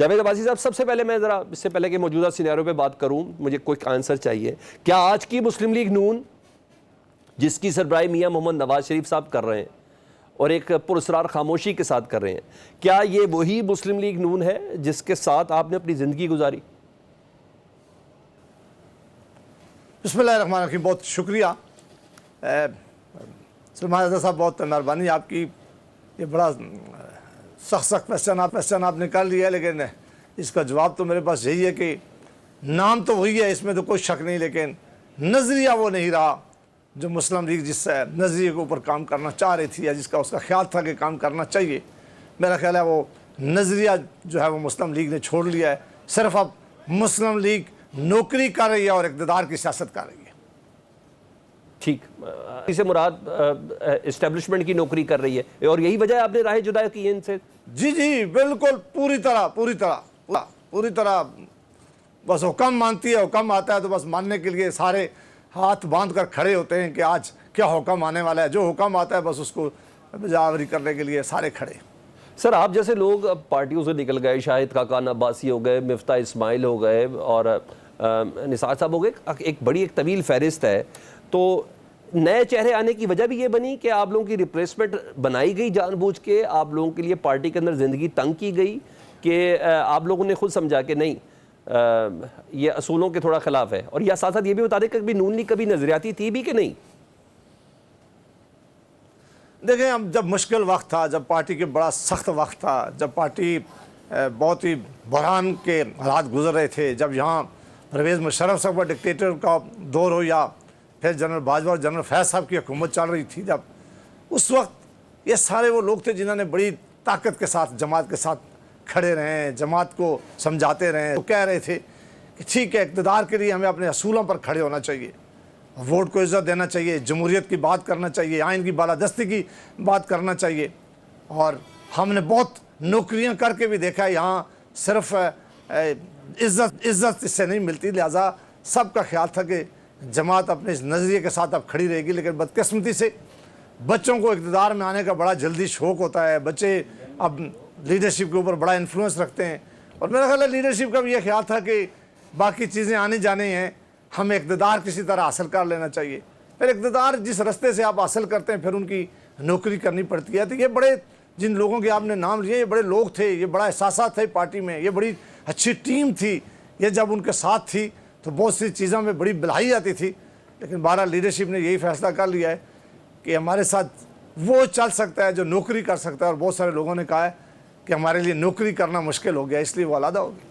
جاوید عباسی صاحب، سب سے پہلے میں ذرا اس سے پہلے کہ موجودہ سینیریو پہ بات کروں، مجھے کوئی آنسر چاہیے. کیا آج کی مسلم لیگ نون جس کی سربراہی میاں محمد نواز شریف صاحب کر رہے ہیں اور ایک پراسرار خاموشی کے ساتھ کر رہے ہیں، کیا یہ وہی مسلم لیگ نون ہے جس کے ساتھ آپ نے اپنی زندگی گزاری؟ بسم اللہ الرحمن الرحیم. بہت شکریہ سلمان رضا صاحب، بہت مہربانی آپ کی. یہ بڑا سخت کویسچن آپ نے کر لیا ہے، لیکن اس کا جواب تو میرے پاس یہی ہے کہ نام تو وہی ہے، اس میں تو کوئی شک نہیں، لیکن نظریہ وہ نہیں رہا جو مسلم لیگ جس نظریے کے اوپر کام کرنا چاہ رہی تھی یا جس کا اس کا خیال تھا کہ کام کرنا چاہیے. میرا خیال ہے وہ نظریہ جو ہے وہ مسلم لیگ نے چھوڑ لیا ہے. صرف اب مسلم لیگ نوکری کر رہی ہے اور اقتدار کی سیاست کر رہی ہے. ٹھیک، اس سے مراد اسٹیبلشمنٹ کی نوکری کر رہی ہے، اور یہی وجہ ہے آپ نے راہیں جدا کی ہے ان سے؟ جی بالکل، پوری طرح بس حکم مانتی ہے. حکم آتا ہے تو بس ماننے کے لیے سارے ہاتھ باندھ کر کھڑے ہوتے ہیں کہ آج کیا حکم آنے والا ہے. جو حکم آتا ہے بس اس کو بجاوری کرنے کے لیے سارے کھڑے. سر، آپ جیسے لوگ پارٹیوں سے نکل گئے، شاہد خاقان عباسی ہو گئے، مفتاح اسماعیل ہو گئے اور نثار صاحب ہو گئے، ایک بڑی ایک طویل فہرست ہے. تو نئے چہرے آنے کی وجہ بھی یہ بنی کہ آپ لوگوں کی ریپلیسمنٹ بنائی گئی جان بوجھ کے، آپ لوگوں کے لیے پارٹی کے اندر زندگی تنگ کی گئی کہ آپ لوگوں نے خود سمجھا کہ نہیں یہ اصولوں کے تھوڑا خلاف ہے؟ اور یا ساتھ ساتھ یہ بھی بتا دیں کہ کبھی نون لیگ کبھی نظریاتی تھی بھی کہ نہیں؟ دیکھیں، اب جب مشکل وقت تھا، جب پارٹی کے بڑا سخت وقت تھا، جب پارٹی بہت ہی بحران کے حالات گزر رہے تھے، جب یہاں پرویز مشرف صاحب کا ڈکٹیٹر کا دور ہو یا پھر جنرل باجوہ اور جنرل فیض صاحب کی حکومت چل رہی تھی، جب اس وقت یہ سارے وہ لوگ تھے جنہوں نے بڑی طاقت کے ساتھ جماعت کے ساتھ کھڑے رہے ہیں، جماعت کو سمجھاتے رہے ہیں. وہ کہہ رہے تھے کہ ٹھیک ہے، اقتدار کے لیے ہمیں اپنے اصولوں پر کھڑے ہونا چاہیے، ووٹ کو عزت دینا چاہیے، جمہوریت کی بات کرنا چاہیے، آئین کی بالادستی کی بات کرنا چاہیے. اور ہم نے بہت نوکریاں کر کے بھی دیکھا ہے یہاں صرف عزت اس سے نہیں ملتی. لہٰذا سب کا خیال تھا کہ جماعت اپنے اس نظریے کے ساتھ اب کھڑی رہے گی. لیکن بدقسمتی سے بچوں کو اقتدار میں آنے کا بڑا جلدی شوق ہوتا ہے. بچے اب لیڈرشپ کے اوپر بڑا انفلوئنس رکھتے ہیں، اور میرا خیال ہے لیڈرشپ کا بھی یہ خیال تھا کہ باقی چیزیں آنے جانے ہیں، ہمیں اقتدار کسی طرح حاصل کر لینا چاہیے. پھر اقتدار جس رستے سے آپ حاصل کرتے ہیں پھر ان کی نوکری کرنی پڑتی ہے. تو یہ بڑے جن لوگوں کے آپ نے نام لیے، یہ بڑے لوگ تھے، یہ بڑا احساسات تھے پارٹی میں، یہ بڑی اچھی ٹیم تھی. یہ جب ان کے ساتھ تھی تو بہت سی چیزوں میں بڑی بھلائی آتی تھی. لیکن بہرحال لیڈرشپ نے یہی فیصلہ کر لیا ہے کہ ہمارے ساتھ وہ چل سکتا ہے جو نوکری کر سکتا ہے، اور بہت سارے لوگوں نے کہا ہے کہ ہمارے لیے نوکری کرنا مشکل ہو گیا، اس لیے وہ علیحدہ ہو گیا.